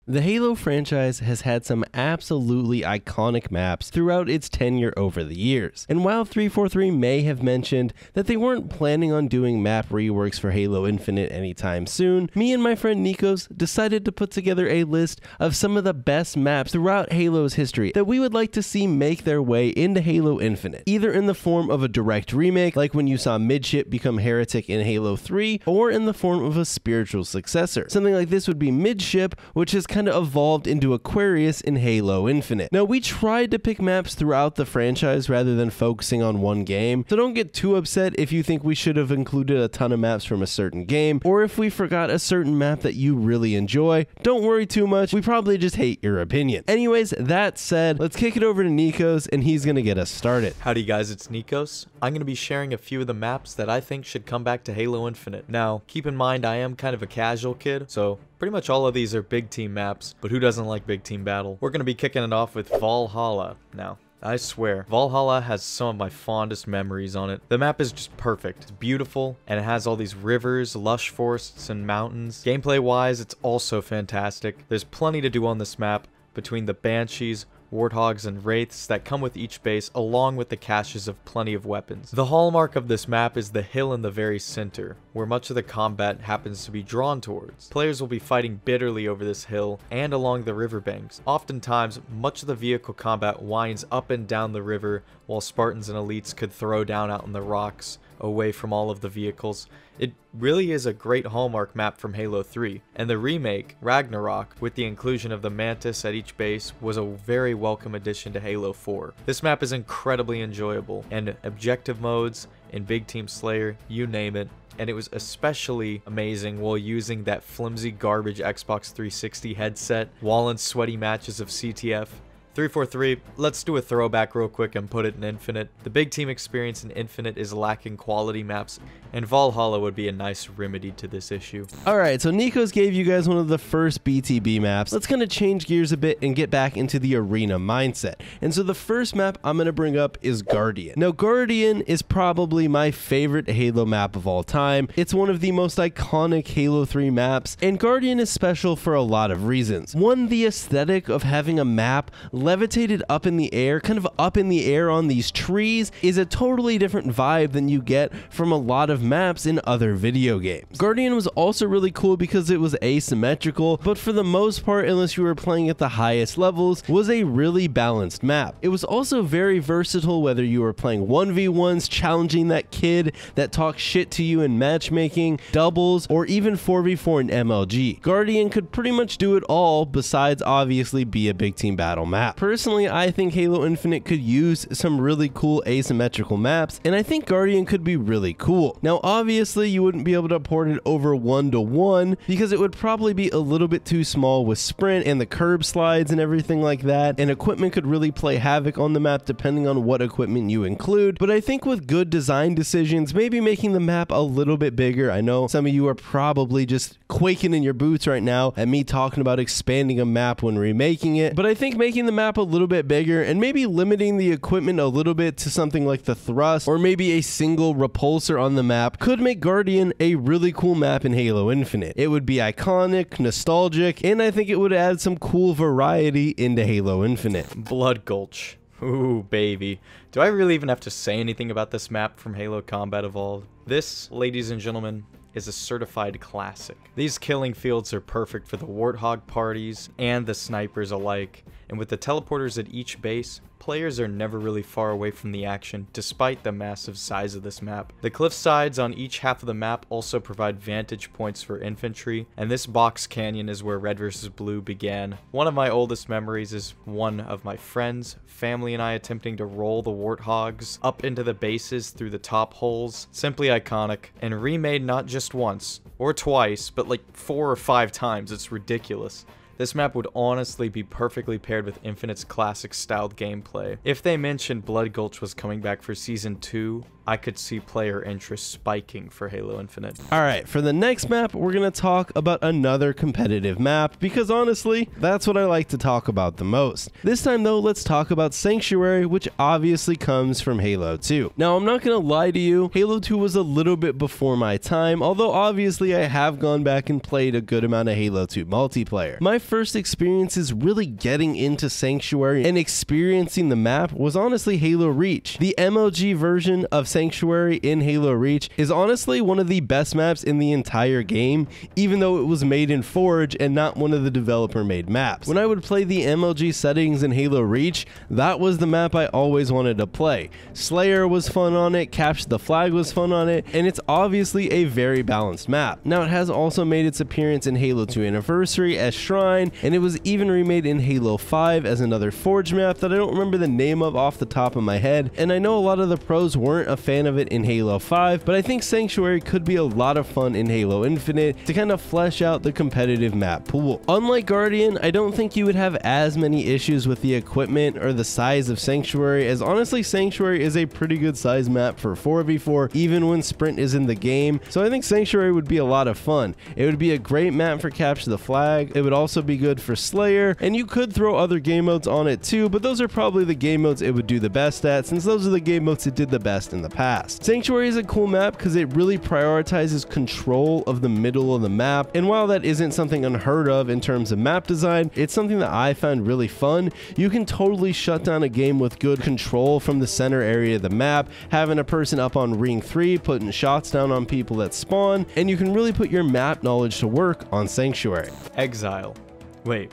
The Halo franchise has had some absolutely iconic maps throughout its tenure over the years, and while 343 may have mentioned that they weren't planning on doing map reworks for Halo Infinite anytime soon, me and my friend Nikos decided to put together a list of some of the best maps throughout Halo's history that we would like to see make their way into Halo Infinite, either in the form of a direct remake like when you saw Midship become Heretic in Halo 3, or in the form of a spiritual successor. Something like this would be Midship, which is kind of evolved into Aquarius in Halo Infinite. Now, we tried to pick maps throughout the franchise rather than focusing on one game, so don't get too upset if you think we should have included a ton of maps from a certain game, or if we forgot a certain map that you really enjoy. Don't worry too much, we probably just hate your opinion. Anyways, that said, let's kick it over to Nikos and he's gonna get us started. Howdy guys, it's Nikos. I'm gonna be sharing a few of the maps that I think should come back to Halo Infinite. Now, keep in mind I am kind of a casual kid, so pretty much all of these are big team maps, but who doesn't like big team battle? We're gonna be kicking it off with Valhalla. Now, I swear, Valhalla has some of my fondest memories on it. The map is just perfect. It's beautiful, and it has all these rivers, lush forests, and mountains. Gameplay-wise, it's also fantastic. There's plenty to do on this map between the Banshees, Warthogs, and Wraiths that come with each base, along with the caches of plenty of weapons. The hallmark of this map is the hill in the very center, where much of the combat happens to be drawn towards. Players will be fighting bitterly over this hill and along the riverbanks. Oftentimes, much of the vehicle combat winds up and down the river, while Spartans and elites could throw down out in the rocks, away from all of the vehicles. It really is a great hallmark map from Halo 3, and the remake, Ragnarok, with the inclusion of the Mantis at each base, was a very welcome addition to Halo 4. This map is incredibly enjoyable, and objective modes, in Big Team Slayer, you name it, and it was especially amazing while using that flimsy garbage Xbox 360 headset while in sweaty matches of CTF. 343, let's do a throwback real quick and put it in Infinite. The big team experience in Infinite is lacking quality maps, and Valhalla would be a nice remedy to this issue. Alright, so Nikos gave you guys one of the first BTB maps. Let's kind of change gears a bit and get back into the arena mindset. And so the first map I'm going to bring up is Guardian. Now, Guardian is probably my favorite Halo map of all time. It's one of the most iconic Halo 3 maps, and Guardian is special for a lot of reasons. One, the aesthetic of having a map levitated up in the air, kind of up in the air on these trees, is a totally different vibe than you get from a lot of maps in other video games. Guardian was also really cool because it was asymmetrical, but for the most part, unless you were playing at the highest levels, was a really balanced map. It was also very versatile, whether you were playing 1v1s, challenging that kid that talks shit to you in matchmaking, doubles, or even 4v4 in MLG. Guardian could pretty much do it all, besides obviously be a big team battle map. Personally, I think Halo Infinite could use some really cool asymmetrical maps, and I think Guardian could be really cool. Now, obviously, you wouldn't be able to port it over 1-to-1 because it would probably be a little bit too small with sprint and the curb slides and everything like that, and equipment could really play havoc on the map depending on what equipment you include. But I think with good design decisions, maybe making the map a little bit bigger. I know some of you are probably just quaking in your boots right now at me talking about expanding a map when remaking it, but I think making the map a little bit bigger and maybe limiting the equipment a little bit to something like the thrust or maybe a single repulsor on the map could make Guardian a really cool map in Halo Infinite. It would be iconic, nostalgic, and I think it would add some cool variety into Halo Infinite. Blood Gulch. Ooh, baby. Do I really even have to say anything about this map from Halo Combat Evolved? This, ladies and gentlemen, is a certified classic. These killing fields are perfect for the Warthog parties and the snipers alike, and with the teleporters at each base, players are never really far away from the action despite the massive size of this map. The cliff sides on each half of the map also provide vantage points for infantry, and this box canyon is where Red vs. Blue began. One of my oldest memories is one of my friends, family, and I attempting to roll the Warthogs up into the bases through the top holes. Simply iconic, and remade not just once or twice, but like 4 or 5 times. It's ridiculous. This map would honestly be perfectly paired with Infinite's classic styled gameplay. If they mentioned Blood Gulch was coming back for Season 2, I could see player interest spiking for Halo Infinite. Alright, for the next map, we're going to talk about another competitive map, because honestly, that's what I like to talk about the most. This time though, let's talk about Sanctuary, which obviously comes from Halo 2. Now, I'm not going to lie to you, Halo 2 was a little bit before my time, although obviously I have gone back and played a good amount of Halo 2 multiplayer. My first experiences really getting into Sanctuary and experiencing the map was honestly Halo Reach. The MLG version of Sanctuary in Halo Reach is honestly one of the best maps in the entire game, even though it was made in Forge and not one of the developer-made maps. When I would play the MLG settings in Halo Reach, that was the map I always wanted to play. Slayer was fun on it, Capture the Flag was fun on it, and it's obviously a very balanced map. Now, it has also made its appearance in Halo 2 Anniversary as Shrine, and it was even remade in Halo 5 as another Forge map that I don't remember the name of off the top of my head, and I know a lot of the pros weren't a fan of it in Halo 5, but I think Sanctuary could be a lot of fun in Halo Infinite to kind of flesh out the competitive map pool. Unlike Guardian, I don't think you would have as many issues with the equipment or the size of Sanctuary, as honestly Sanctuary is a pretty good size map for 4v4 even when Sprint is in the game, so I think Sanctuary would be a lot of fun. It would be a great map for Capture the Flag, it would also be good for Slayer, and you could throw other game modes on it too, but those are probably the game modes it would do the best at, since those are the game modes it did the best in the past. Sanctuary is a cool map because it really prioritizes control of the middle of the map, and while that isn't something unheard of in terms of map design, it's something that I found really fun. You can totally shut down a game with good control from the center area of the map, having a person up on ring 3 putting shots down on people that spawn, and you can really put your map knowledge to work on Sanctuary. Exile. Wait.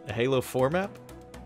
A Halo 4 map?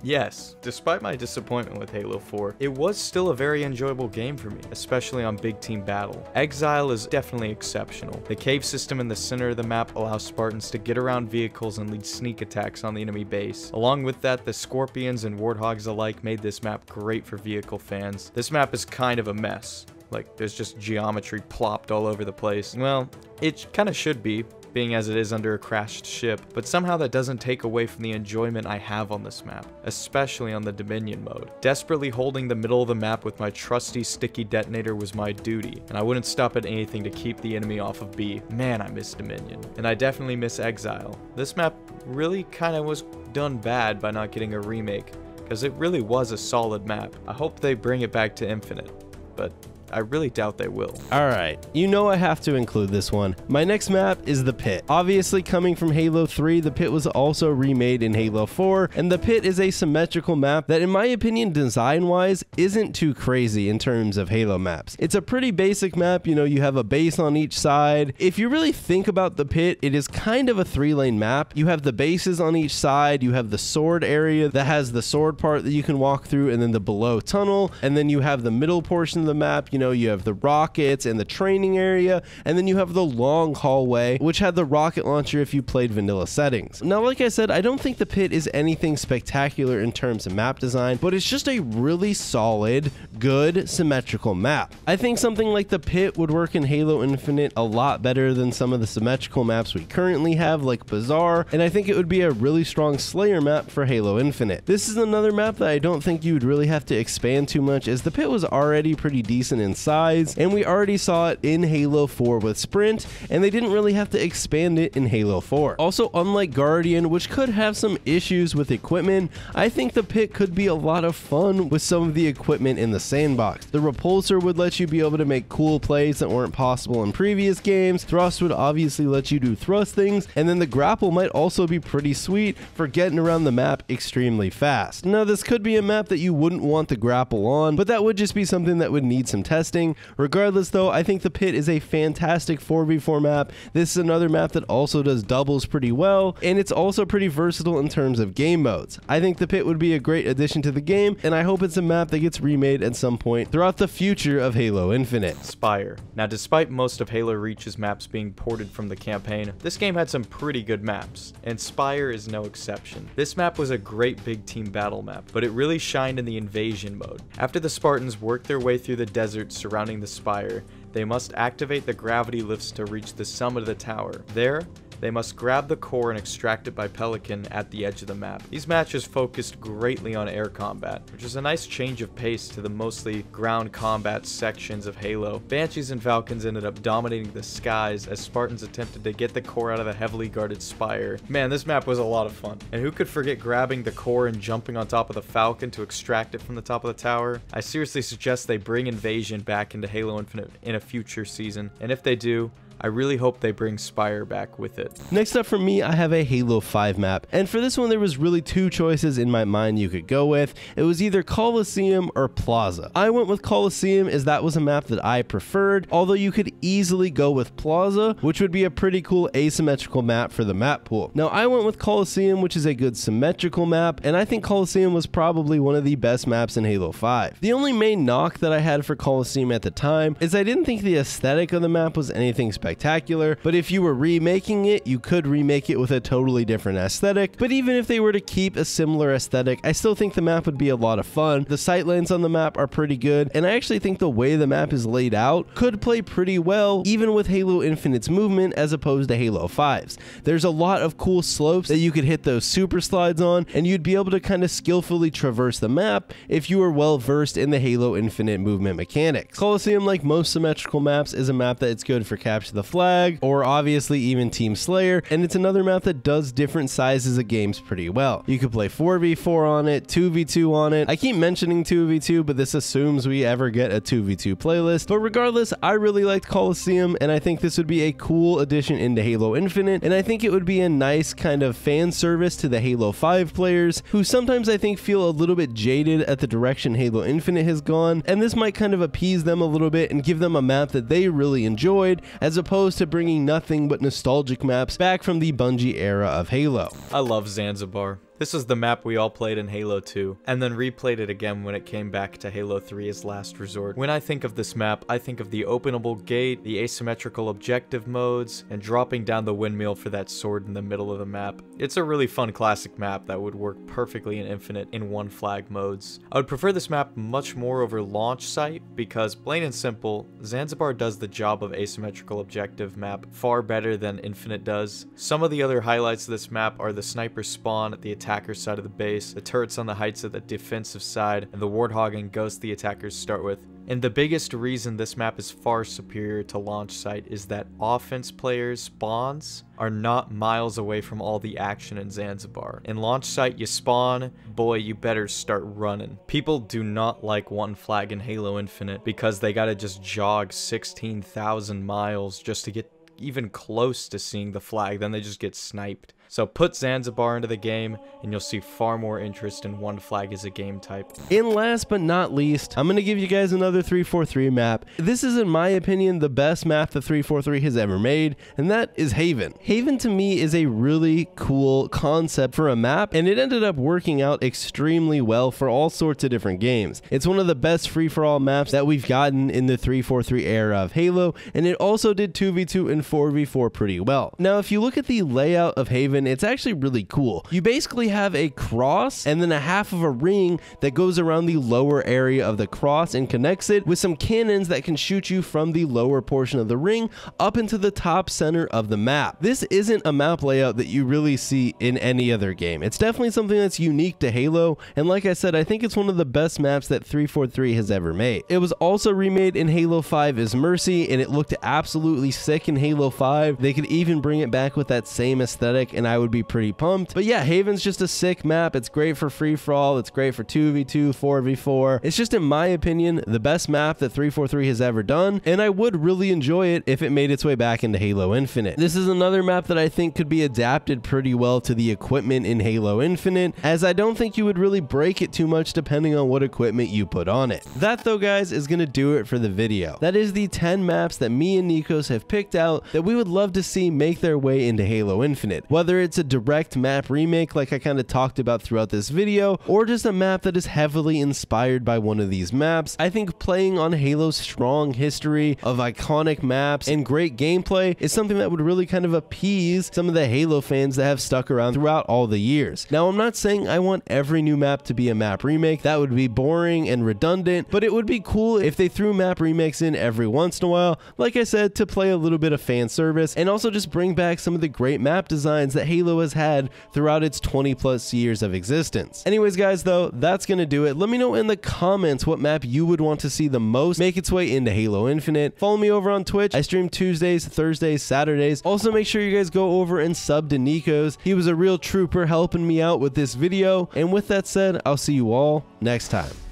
Yes, despite my disappointment with Halo 4, it was still a very enjoyable game for me, especially on Big Team Battle. Exile is definitely exceptional. The cave system in the center of the map allows Spartans to get around vehicles and lead sneak attacks on the enemy base. Along with that, the Scorpions and Warthogs alike made this map great for vehicle fans. This map is kind of a mess. Like, there's just geometry plopped all over the place. Well, it kind of should be, being as it is under a crashed ship, but somehow that doesn't take away from the enjoyment I have on this map, especially on the Dominion mode. Desperately holding the middle of the map with my trusty sticky detonator was my duty, and I wouldn't stop at anything to keep the enemy off of B. Man, I miss Dominion. And I definitely miss Exile. This map really kind of was done bad by not getting a remake, because it really was a solid map. I hope they bring it back to Infinite, but I really doubt they will. Alright, you know I have to include this one. My next map is the Pit. Obviously coming from Halo 3, the Pit was also remade in Halo 4, and the Pit is a symmetrical map that in my opinion design-wise isn't too crazy in terms of Halo maps. It's a pretty basic map, you know, you have a base on each side. If you really think about the Pit, it is kind of a 3-lane map. You have the bases on each side, you have the sword area that has the sword part that you can walk through, and then the below tunnel, and then you have the middle portion of the map, you know, you have the rockets and the training area, and then you have the long hallway, which had the rocket launcher if you played vanilla settings. Now, like I said, I don't think the Pit is anything spectacular in terms of map design, but it's just a really solid, good, symmetrical map. I think something like the Pit would work in Halo Infinite a lot better than some of the symmetrical maps we currently have, like Bazaar, and I think it would be a really strong Slayer map for Halo Infinite. This is another map that I don't think you would really have to expand too much, as the Pit was already pretty decent in size, and we already saw it in Halo 4 with Sprint, and they didn't really have to expand it in Halo 4. Also, unlike Guardian, which could have some issues with equipment, I think the Pit could be a lot of fun with some of the equipment in the sandbox. The Repulsor would let you be able to make cool plays that weren't possible in previous games, Thrust would obviously let you do thrust things, and then the Grapple might also be pretty sweet for getting around the map extremely fast. Now, this could be a map that you wouldn't want the Grapple on, but that would just be something that would need some testing. Regardless though, I think the Pit is a fantastic 4v4 map. This is another map that also does doubles pretty well, and it's also pretty versatile in terms of game modes. I think the Pit would be a great addition to the game, and I hope it's a map that gets remade at some point throughout the future of Halo Infinite. Spire. Now, despite most of Halo Reach's maps being ported from the campaign, this game had some pretty good maps, and Spire is no exception. This map was a great big team battle map, but it really shined in the invasion mode. After the Spartans worked their way through the desert surrounding the Spire, they must activate the gravity lifts to reach the summit of the tower. There, they must grab the core and extract it by Pelican at the edge of the map. These matches focused greatly on air combat, which is a nice change of pace to the mostly ground combat sections of Halo. Banshees and Falcons ended up dominating the skies as Spartans attempted to get the core out of the heavily guarded Spire. Man, this map was a lot of fun. And who could forget grabbing the core and jumping on top of the Falcon to extract it from the top of the tower? I seriously suggest they bring Invasion back into Halo Infinite in a future season, and if they do, I really hope they bring Spire back with it. Next up for me, I have a Halo 5 map, and for this one there was really two choices in my mind you could go with. It was either Coliseum or Plaza. I went with Coliseum as that was a map that I preferred, although you could easily go with Plaza, which would be a pretty cool asymmetrical map for the map pool. Now I went with Coliseum, which is a good symmetrical map, and I think Coliseum was probably one of the best maps in Halo 5. The only main knock that I had for Coliseum at the time is I didn't think the aesthetic of the map was anything spectacular, but if you were remaking it, you could remake it with a totally different aesthetic. But even if they were to keep a similar aesthetic, I still think the map would be a lot of fun. The sightlines on the map are pretty good, and I actually think the way the map is laid out could play pretty well even with Halo Infinite's movement as opposed to Halo 5's. There's a lot of cool slopes that you could hit those super slides on, and you'd be able to kind of skillfully traverse the map if you were well versed in the Halo Infinite movement mechanics. Coliseum, like most symmetrical maps, is a map that it's good for Capture the Flag, or obviously even Team Slayer, and it's another map that does different sizes of games pretty well. You could play 4v4 on it, 2v2 on it. I keep mentioning 2v2, but this assumes we ever get a 2v2 playlist. But regardless, I really liked Coliseum, and I think this would be a cool addition into Halo Infinite, and I think it would be a nice kind of fan service to the Halo 5 players, who sometimes I think feel a little bit jaded at the direction Halo Infinite has gone, and this might kind of appease them a little bit and give them a map that they really enjoyed, as opposed to bringing nothing but nostalgic maps back from the Bungie era of Halo. I love Zanzibar. This is the map we all played in Halo 2, and then replayed it again when it came back to Halo 3 as last resort. When I think of this map, I think of the openable gate, the asymmetrical objective modes, and dropping down the windmill for that sword in the middle of the map. It's a really fun classic map that would work perfectly in Infinite in one flag modes. I would prefer this map much more over launch site because, plain and simple, Zanzibar does the job of asymmetrical objective map far better than Infinite does. Some of the other highlights of this map are the sniper spawn at the attacker side of the base, the turrets on the heights of the defensive side, and the Warthog and Ghost the attackers start with. And the biggest reason this map is far superior to launch site is that offense players' spawns are not miles away from all the action in Zanzibar. In launch site, you spawn, boy, you better start running. People do not like one flag in Halo Infinite because they gotta just jog 16,000 miles just to get even close to seeing the flag, then they just get sniped. So put Zanzibar into the game and you'll see far more interest in one flag as a game type. And last but not least, I'm going to give you guys another 343 map. This is, in my opinion, the best map the 343 has ever made, and that is Haven. Haven to me is a really cool concept for a map, and it ended up working out extremely well for all sorts of different games. It's one of the best free-for-all maps that we've gotten in the 343 era of Halo, and it also did 2v2 and 4v4 pretty well. Now, if you look at the layout of Haven, it's actually really cool. You basically have a cross and then a half of a ring that goes around the lower area of the cross and connects it with some cannons that can shoot you from the lower portion of the ring up into the top center of the map. This isn't a map layout that you really see in any other game. It's definitely something that's unique to Halo, and like I said, I think it's one of the best maps that 343 has ever made. It was also remade in Halo 5 as Mercy, and it looked absolutely sick in Halo 5. They could even bring it back with that same aesthetic, and I would be pretty pumped. But yeah, Haven's just a sick map. It's great for free-for-all. It's great for 2v2, 4v4. It's just, in my opinion, the best map that 343 has ever done, and I would really enjoy it if it made its way back into Halo Infinite. This is another map that I think could be adapted pretty well to the equipment in Halo Infinite, as I don't think you would really break it too much depending on what equipment you put on it. That, though, guys, is going to do it for the video. That is the 10 maps that me and Nikos have picked out that we would love to see make their way into Halo Infinite. Whether it's a direct map remake like I kind of talked about throughout this video, or just a map that is heavily inspired by one of these maps, I think playing on Halo's strong history of iconic maps and great gameplay is something that would really kind of appease some of the Halo fans that have stuck around throughout all the years. Now, I'm not saying I want every new map to be a map remake. That would be boring and redundant, but it would be cool if they threw map remakes in every once in a while, like I said, to play a little bit of fan service and also just bring back some of the great map designs that Halo has had throughout its 20+ years of existence. Anyways, guys, though, that's gonna do it. Let me know in the comments what map you would want to see the most make its way into Halo Infinite. Follow me over on Twitch. I stream Tuesdays, Thursdays, Saturdays. Also, make sure you guys go over and sub to Nicos. He was a real trooper helping me out with this video. And with that said, I'll see you all next time.